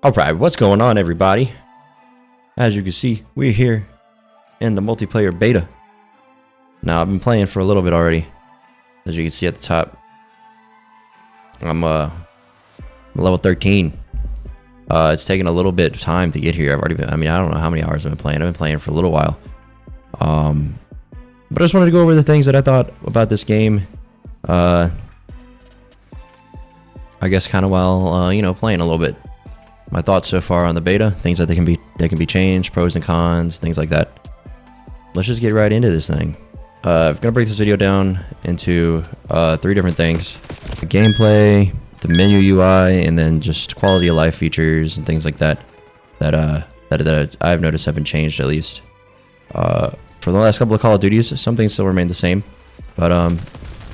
Alright, what's going on, everybody? As you can see, we're here in the multiplayer beta. Now, I've been playing for a little bit already. As you can see at the top, I'm level 13. It's taken a little bit of time to get here. I've already been, I don't know how many hours I've been playing. I've been playing for a little while. But I just wanted to go over the things that I thought about this game. I guess kind of while, playing a little bit. My thoughts so far on the beta, things that they can be changed, pros and cons, things like that. Let's just get right into this thing. I'm gonna break this video down into 3 different things: the gameplay, the menu UI, and then just quality of life features and things like that that I've noticed have been changed at least. For the last couple of Call of Duties, some things still remain the same, but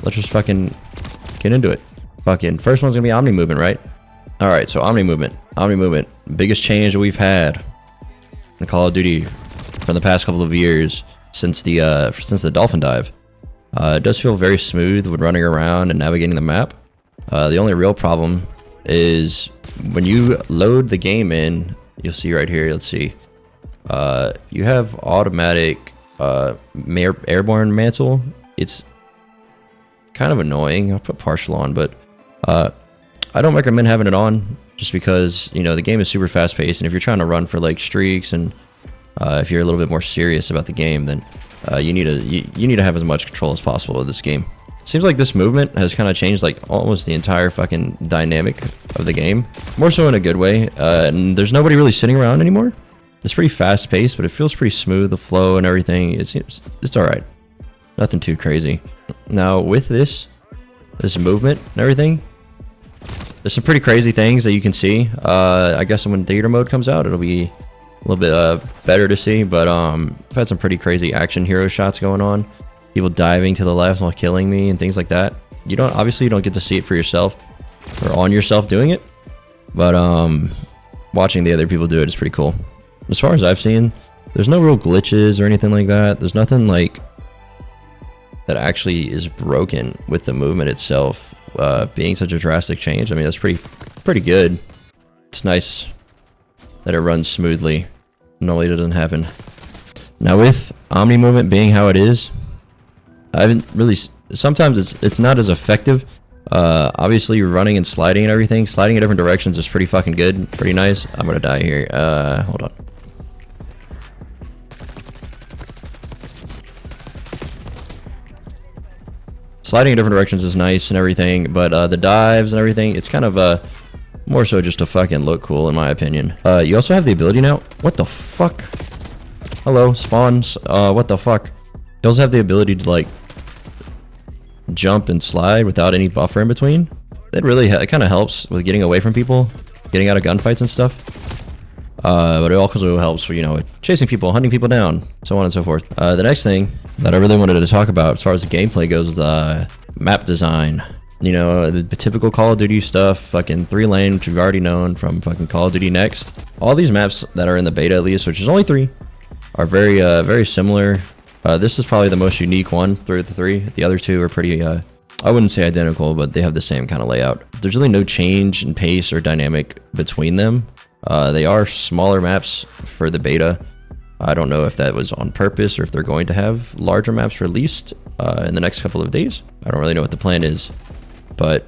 let's just fucking get into it. Fucking first one's gonna be Omni Movement, right? All right, so Omni Movement, biggest change that we've had in Call of Duty from the past couple of years since the Dolphin Dive. It does feel very smooth when running around and navigating the map. The only real problem is when you load the game in, you'll see right here. Let's see, you have automatic airborne mantle. It's kind of annoying. I'll put partial on, but I don't recommend having it on just because, the game is super fast paced, and if you're trying to run for like streaks and if you're a little bit more serious about the game, then you need to have as much control as possible of this game. It seems like this movement has kind of changed like almost the entire fucking dynamic of the game, more so in a good way. And there's nobody really sitting around anymore. It's pretty fast paced, but it feels pretty smooth, the flow and everything. It's all right, nothing too crazy. Now with this movement and everything, there's some pretty crazy things that you can see. I guess when theater mode comes out, it'll be a little bit better to see. But I've had some pretty crazy action hero shots going on. People diving to the left while killing me and things like that. You don't get to see it for yourself or on yourself doing it. But watching the other people do it is pretty cool. As far as I've seen, there's no real glitches or anything like that. There's nothing like that actually is broken with the movement itself. Being such a drastic change, that's pretty good. It's nice that it runs smoothly. Normally it doesn't happen. Now with Omni Movement being how it is, I haven't really. Sometimes it's not as effective. Obviously running and sliding and everything, sliding in different directions is pretty fucking good, pretty nice. I'm gonna die here. Hold on. Sliding in different directions is nice and everything, but the dives and everything, it's kind of more so just to fucking look cool in my opinion. You also have the ability now. What the fuck? Hello, spawns. What the fuck? You also have the ability to like jump and slide without any buffer in between. It really it kind of helps with getting away from people, getting out of gunfights and stuff. But it also helps for, chasing people, hunting people down, so on and so forth. The next thing that I really wanted to talk about as far as the gameplay goes is map design. The typical Call of Duty stuff, fucking 3-lane, which we've already known from fucking Call of Duty Next. All these maps that are in the beta, at least, which is only 3, are very, very similar. This is probably the most unique one through the 3. The other 2 are pretty, I wouldn't say identical, but they have the same kind of layout. There's really no change in pace or dynamic between them. They are smaller maps for the beta. I don't know if that was on purpose or if they're going to have larger maps released in the next couple of days. I don't really know what the plan is, but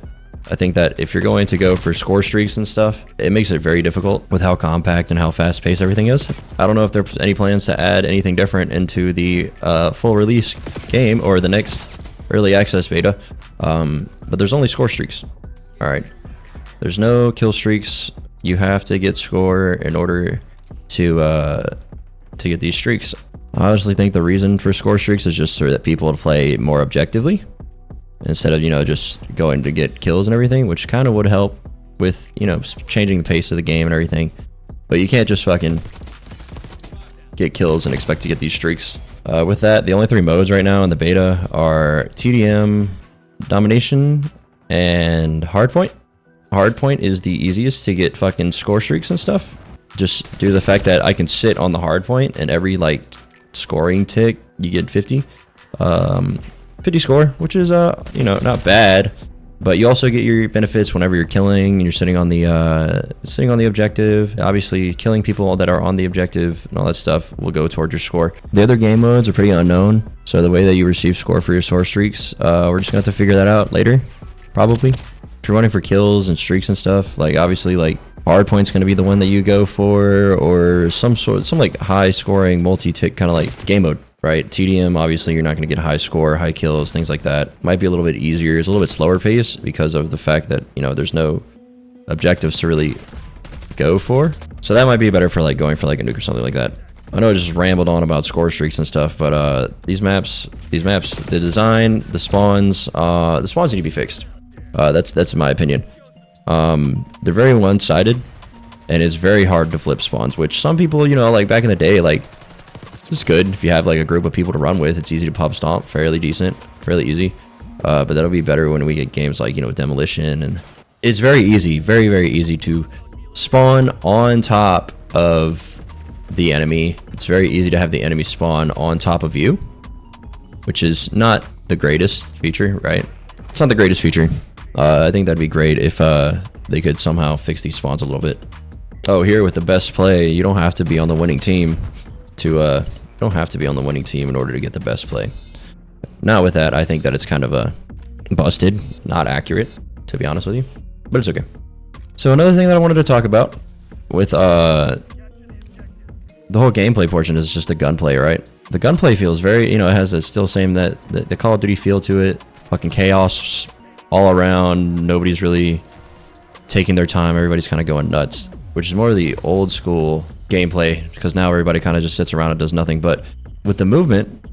I think that if you're going to go for score streaks and stuff, it makes it very difficult with how compact and how fast paced everything is. I don't know if there's any plans to add anything different into the full release game or the next early access beta, but there's only score streaks. All right, there's no kill streaks. You have to get score in order to get these streaks. I honestly think the reason for score streaks is just so that people play more objectively instead of just going to get kills and everything, which kind of would help with changing the pace of the game and everything. But you can't just fucking get kills and expect to get these streaks. With that, the only 3 modes right now in the beta are TDM, Domination, and Hardpoint. Hardpoint is the easiest to get fucking score streaks and stuff, just due to the fact that I can sit on the hardpoint and every like scoring tick you get 50 score, which is not bad. But you also get your benefits whenever you're killing and you're sitting on the objective. Obviously, killing people that are on the objective and all that stuff will go towards your score. The other game modes are pretty unknown, so the way that you receive score for your source streaks, we're just gonna have to figure that out later, probably. If you're running for kills and streaks and stuff, like obviously like hardpoint's gonna be the one that you go for, or some like high scoring multi-tick kind of like game mode. Right, TDM, obviously you're not going to get high score, high kills, things like that. Might be a little bit easier. It's a little bit slower pace because of the fact that, you know, there's no objectives to really go for. So that might be better for like going for like a nuke or something like that. I know I just rambled on about score streaks and stuff, but these maps, the design, the spawns need to be fixed. That's in my opinion. They're very one-sided, and it's very hard to flip spawns, which some people, you know, like back in the day, like, this is good if you have like a group of people to run with. It's easy to pop stomp, fairly decent, fairly easy. But that'll be better when we get games like, you know, Demolition, and it's very easy, very, very easy to spawn on top of the enemy. It's very easy to have the enemy spawn on top of you, which is not the greatest feature, right? It's not the greatest feature. I think that'd be great if they could somehow fix these spawns a little bit. Oh, here with the best play, you don't have to be on the winning team to in order to get the best play. Now with that, I think that it's kind of busted, not accurate, to be honest with you, but it's okay. So another thing that I wanted to talk about with the whole gameplay portion is just the gunplay, right? The gunplay feels very, you know, it has that still same that the Call of Duty feel to it. Fucking chaos all around. Nobody's really taking their time. Everybody's kind of going nuts, which is more of the old school gameplay, because now everybody kind of just sits around and does nothing. But with the movement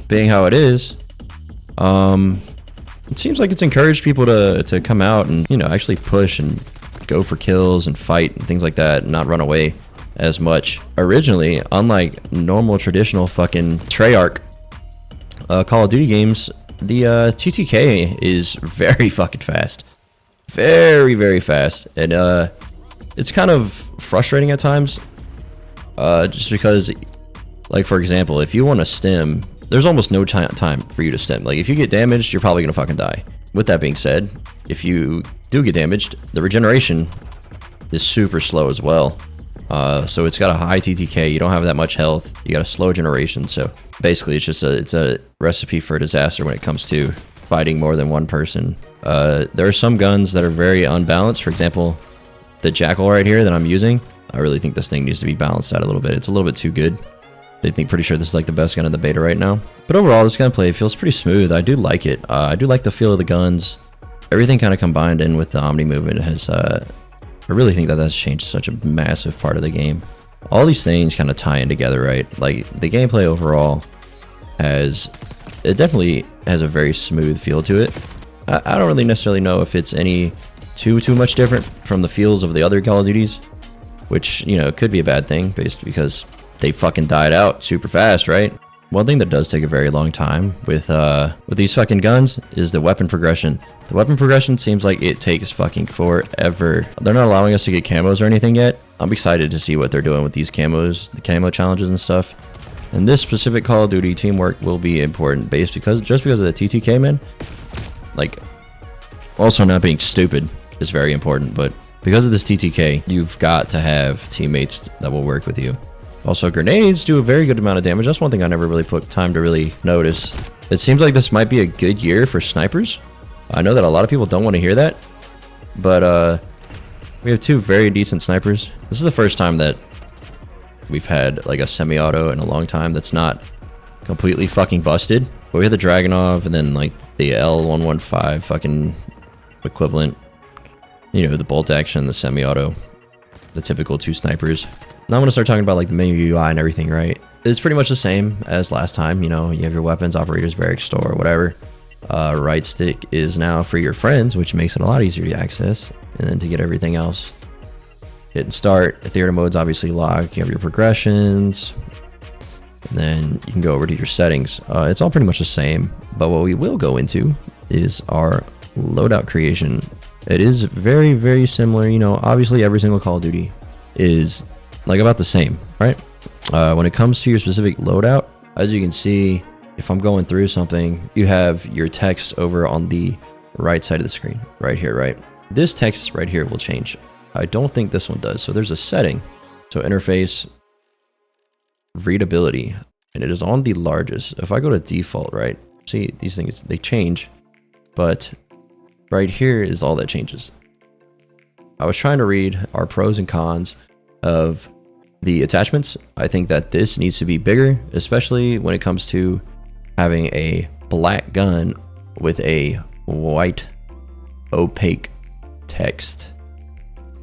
being how it is, it seems like it's encouraged people to come out and, you know, actually push and go for kills and fight and things like that, and not run away as much. Originally, unlike normal traditional fucking Treyarch Call of Duty games, the TTK is very fucking fast, very, very fast, and it's kind of frustrating at times. Just because, like, for example, if you want to stim, there's almost no time for you to stim. Like, if you get damaged, you're probably gonna fucking die. With that being said, if you do get damaged, the regeneration is super slow as well. So it's got a high TTK. You don't have that much health. You got a slow generation. So basically, it's a recipe for disaster when it comes to fighting more than one person. There are some guns that are very unbalanced. For example, the Jackal right here that I'm using. I really think this thing needs to be balanced out a little bit. It's a little bit too good. Pretty sure this is like the best gun in the beta right now. But overall, this gunplay feels pretty smooth. I do like it. I do like the feel of the guns. Everything kind of combined in with the Omni movement has, I really think that that's changed such a massive part of the game. All these things kind of tie in together, right? Like, the gameplay overall definitely has a very smooth feel to it. I don't really necessarily know if it's any too much different from the feels of the other Call of Duties, which, you know, could be a bad thing based because they fucking died out super fast, right? One thing that does take a very long time with these fucking guns is the weapon progression. The weapon progression seems like it takes fucking forever. They're not allowing us to get camos or anything yet. I'm excited to see what they're doing with these camos, the camo challenges and stuff. And this specific Call of Duty, teamwork will be important just because of the TTK, man. Like, also not being stupid is very important, but because of this TTK, you've got to have teammates that will work with you. Also, grenades do a very good amount of damage. That's one thing I never really put time to really notice. It seems like this might be a good year for snipers. I know that a lot of people don't want to hear that, but we have two very decent snipers. This is the first time that we've had like a semi-auto in a long time that's not completely fucking busted. But we had the Dragunov and then like the L115 fucking equivalent. You know, the bolt action, the semi-auto, the typical two snipers. Now I'm going to start talking about like the menu UI and everything, right? It's pretty much the same as last time. You know, you have your weapons, operators, barracks, store, whatever. Right stick is now for your friends, which makes it a lot easier to access. And then to get everything else, hit and start. Theater mode's obviously locked. You have your progressions. And then you can go over to your settings. It's all pretty much the same. But what we will go into is our loadout creation. It is very, very similar. You know, obviously every single Call of Duty is like about the same, right? When it comes to your specific loadout, as you can see, if I'm going through something, you have your text over on the right side of the screen, right here, right? This text right here will change. I don't think this one does. So there's a setting. So interface, readability, and it is on the largest. If I go to default, right? See, these things, they change, but right here is all that changes. I was trying to read our pros and cons of the attachments. I think that this needs to be bigger, especially when it comes to having a black gun with a white opaque text.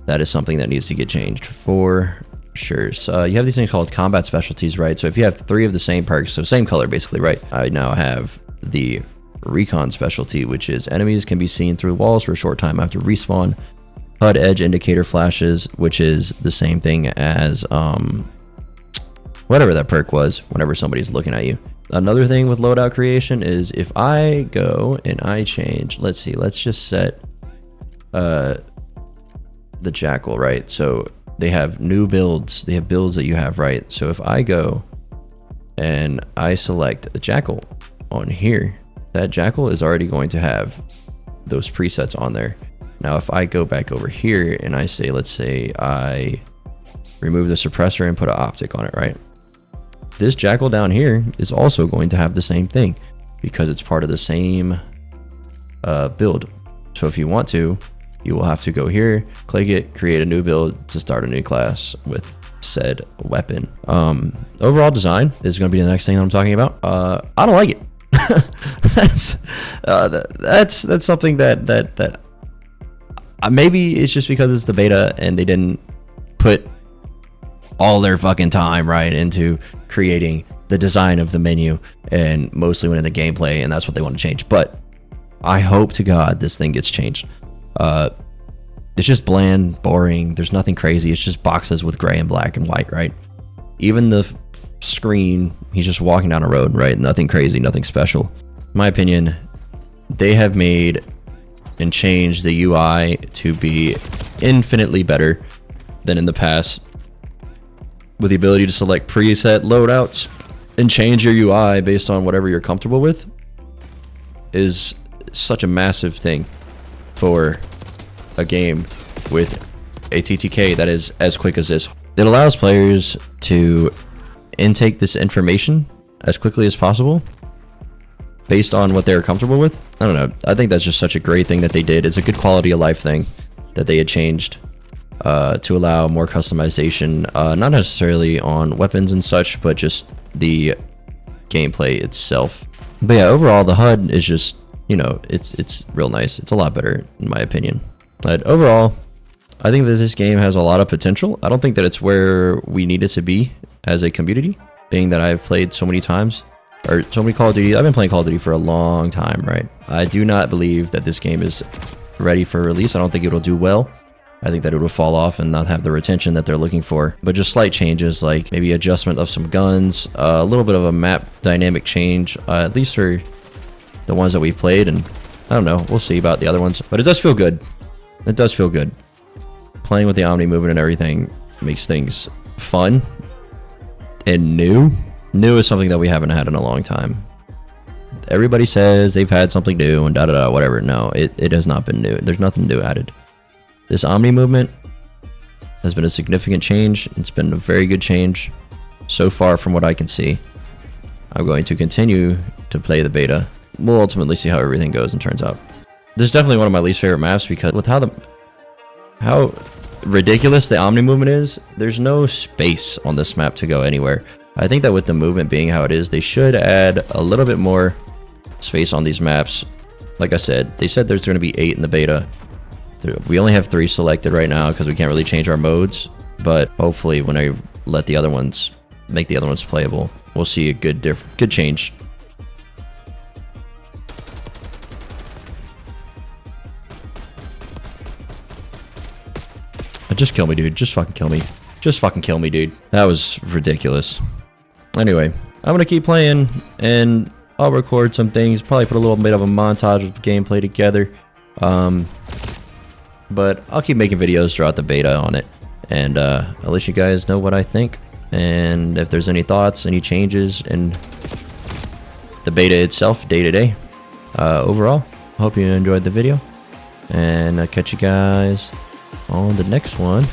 That is something that needs to get changed for sure. So you have these things called combat specialties, right? So if you have 3 of the same perks, so same color basically, right? I now have the recon specialty, which is enemies can be seen through walls for a short time after respawn. HUD edge indicator flashes, which is the same thing as whatever that perk was whenever somebody's looking at you. Another thing with loadout creation is if I go and I change, let's see, let's just set the Jackal, right? So they have new builds, they have builds that you have, right? So if I go and I select the Jackal on here, that Jackal is already going to have those presets on there. Now if I go back over here and I say, let's say I remove the suppressor and put an optic on it, right? This Jackal down here is also going to have the same thing because it's part of the same build. So if you want to, you will have to go here, click it, create a new build to start a new class with said weapon. Overall design is going to be the next thing that I'm talking about. I don't like it. that's something that maybe it's just because it's the beta and they didn't put all their fucking time right into creating the design of the menu and mostly went into gameplay, and that's what they want to change. But I hope to God this thing gets changed. It's just bland, boring. There's nothing crazy. It's just boxes with gray and black and white, right? Even the screen, he's just walking down a road, right? Nothing crazy, nothing special. In my opinion, they have made and changed the UI to be infinitely better than in the past, with the ability to select preset loadouts and change your UI based on whatever you're comfortable with is such a massive thing for a game with a TTK that is as quick as this. It allows players to intake this information as quickly as possible based on what they're comfortable with. I don't know. I think that's just such a great thing that they did. It's a good quality of life thing that they had changed to allow more customization, not necessarily on weapons and such, but just the gameplay itself. But yeah, overall the HUD is just, you know, it's real nice. It's a lot better in my opinion. But overall, I think that this game has a lot of potential. I don't think that it's where we need it to be as a community, being that I've played so many times, or so many Call of Duty. I've been playing Call of Duty for a long time, right? I do not believe that this game is ready for release. I don't think it will do well. I think that it will fall off and not have the retention that they're looking for. But just slight changes, like maybe adjustment of some guns, a little bit of a map dynamic change, at least for the ones that we've played. And I don't know, we'll see about the other ones. But it does feel good. It does feel good. Playing with the Omni movement and everything makes things fun and new. New is something that we haven't had in a long time. Everybody says they've had something new and da-da-da, whatever. No, it has not been new. There's nothing new added. This Omni movement has been a significant change. It's been a very good change so far from what I can see. I'm going to continue to play the beta. We'll ultimately see how everything goes and turns out. This is definitely one of my least favorite maps because with how ridiculous the Omni movement is, there's no space on this map to go anywhere. I think that with the movement being how it is, they should add a little bit more space on these maps. Like I said, they said there's going to be 8 in the beta. We only have 3 selected right now because we can't really change our modes, but hopefully when I let the other ones, make the other ones playable, we'll see a good change. Just kill me, dude. Just fucking kill me. Just fucking kill me, dude. That was ridiculous. Anyway, I'm gonna keep playing and I'll record some things, probably put a little bit of a montage of gameplay together. But I'll keep making videos throughout the beta on it, and I'll let you guys know what I think, and if there's any thoughts, any changes in the beta itself, day to day. Overall, hope you enjoyed the video, and I'll catch you guys on the next one.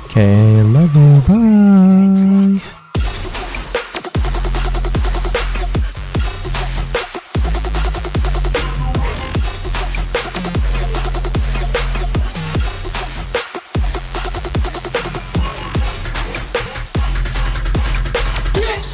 Okay, love you, bye.